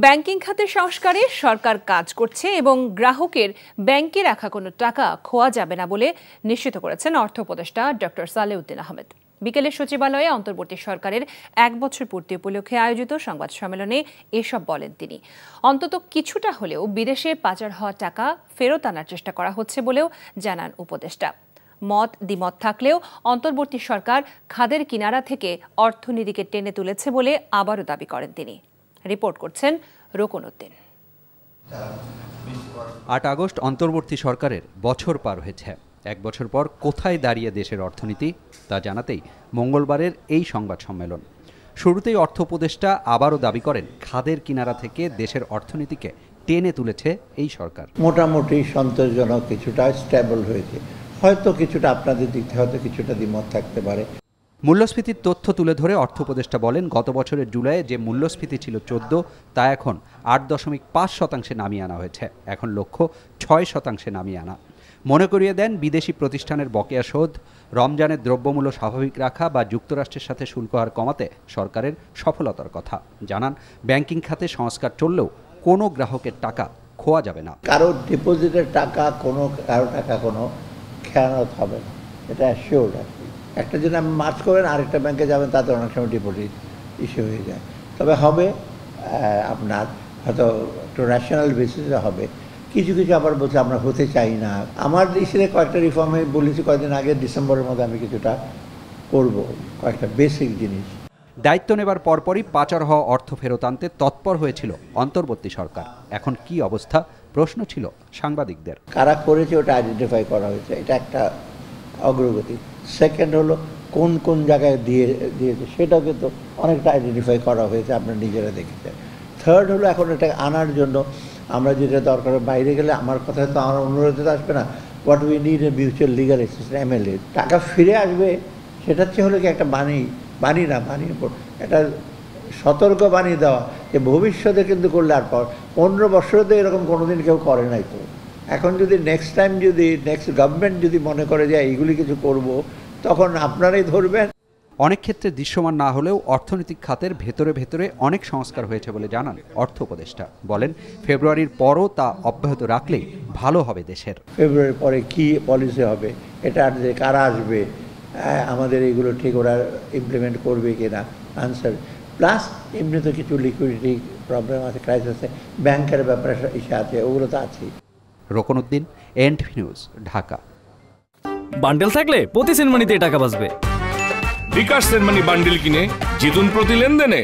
Banking খাতের সংস্কারে সরকার কাজ করছে এবং গ্রাহকের ব্যাংকে রাখা কোনো টাকা খোয়া যাবে না বলে নিশ্চিত করেছেন অর্থ উপদেষ্টা ডক্টর সালেউদ্দিন আহমেদ। বিকেলে সচিবালয়ে অন্তর্বর্তী সরকারের ১ বছর পূর্তি উপলক্ষে আয়োজিত সংবাদ সম্মেলনে এসব বলেন তিনি। অন্তত কিছুটা হলেও বিদেশে পাচার হওয়া টাকা ফেরত আনার চেষ্টা করা হচ্ছে বলেও জানান উপদেষ্টা। মত দ্বিমত থাকলেও অন্তর্বর্তী সরকার খাদের কিনারা থেকে অর্থনীতিকে টেনে তুলেছে বলে আবারও দাবি করেন তিনি। রিপোর্ট করছেন রোকনউদ্দিন। ৮ আগস্ট অন্তর্বর্তী সরকারের বছর পার হয়েছে। ১ বছর পর কোথায় দাঁড়িয়ে দেশের অর্থনীতি তা জানাতেই মঙ্গলবারের এই সংবাদ সম্মেলন। শুরুতেই অর্থ উপদেষ্টা আবারও দাবি করেন খাদের কিনারা থেকে দেশের অর্থনীতিকে টেনে তুলেছে এই সরকার। মোটামুটি সন্তোষজনক, কিছুটা স্টেবল হয়েছে। হয়তো কিছুটা আপনাদের দিক থেকে হয়তো কিছুটা দ্বিমত থাকতে পারে। মূল্যস্ফীতির তথ্য তুলে ধরে অর্থ উপদেষ্টা বলেন, গত বছরের জুলাইয়ে যে মূল্যস্ফীতি ছিল 14, তা এখন ৮.৫% নামিয়ে আনা হয়েছে। এখন লক্ষ্য 6% নামিয়ে আনা। মনে করিয়ে দেন, বিদেশি প্রতিষ্ঠানের বকেয়া শোধ, রমজানের দ্রব্যমূল্য স্বাভাবিক রাখা বা যুক্তরাষ্ট্রের সাথে শুল্ক হার কমাতে সরকারের সফলতার কথা জানান। ব্যাংকিং খাতে সংস্কার চললেও কোনো গ্রাহকের টাকা খোয়া যাবে না। কারো ডিপোজিটের টাকা কারো টাকা কোনো খেয়ানত হবে না, এটা শিওর। একটা যদি আপনি মার্চ করেন আরেকটা ব্যাংকে যাবেন, তাতে অনেক সময় ডিপোজিট ইস্যু হয়ে যায়। তবে হবে আপনার হয়তো একটু ন্যাশনাল বেসিসে হবে। কিছু কিছু আবার বলছে আমরা হতে চাই না। আমার দেশে কয়েকটা রিফর্মে বলেছি কয়েকদিন আগে, ডিসেম্বরের মধ্যে আমি কিছুটা করব, কয়েকটা বেসিক জিনিস। দায়িত্ব নেবার পরপরই পাচার হওয়া অর্থ ফেরত আনতে তৎপর হয়েছিল অন্তর্বর্তী সরকার। এখন কি অবস্থা প্রশ্ন ছিল সাংবাদিকদের। কারা করেছে ওটা আইডেন্টিফাই করা হয়েছে, এটা একটা অগ্রগতি। সেকেন্ড হলো কোন কোন জায়গায় দিয়েছে সেটাও কিন্তু অনেকটা আইডেন্টিফাই করা হয়েছে, আপনারা নিজেরা দেখেছেন। থার্ড হলো এখন এটা আনার জন্য আমরা যেটা দরকার, বাইরে গেলে আমার কথা তো আমার অনুরোধে তো আসবে না। What we need a mutual legal assistance, MLA। টাকা ফিরে আসবে সেটা হচ্ছে হলো কি একটা বাণী এটা সতর্ক বাণী দেওয়া যে ভবিষ্যতে কিন্তু করলে আর পর 15 বছরে তো এরকম কোনোদিন কেউ করে নাই। তো এখন যদি নেক্সট টাইম যদি নেক্সট গভর্নমেন্ট যদি মনে করে যে এইগুলি কিছু করব, তখন আপনারাই ধরবেন। অনেক ক্ষেত্রে দৃশ্যমান না হলেও অর্থনৈতিক খাতের ভেতরে ভেতরে অনেক সংস্কার হয়েছে বলে জানান অর্থ উপদেষ্টা। বলেন, ফেব্রুয়ারির পরও তা অব্যাহত রাখলেই ভালো হবে দেশের। ফেব্রুয়ারির পরে কি পলিসি হবে, এটা যে কারা আসবে, আমাদের এইগুলো ঠিক ওরা ইমপ্লিমেন্ট করবে কিনা, আনসার। প্লাস এমনি তো কিছু লিকুইডিটি প্রবলেম আছে, ক্রাইসিস আছে, ব্যাংকের ব্যাপারে ইস্যু আছে, ওগুলো তো আছেই। Roknuddin, NTV news, Dhaka. Bundle থাকলে প্রতি সেনমানিতে টাকা বাঁচবে। বিকাশ সেনমানি বান্ডেল কিনে জিতুন প্রতি লেনদেনে।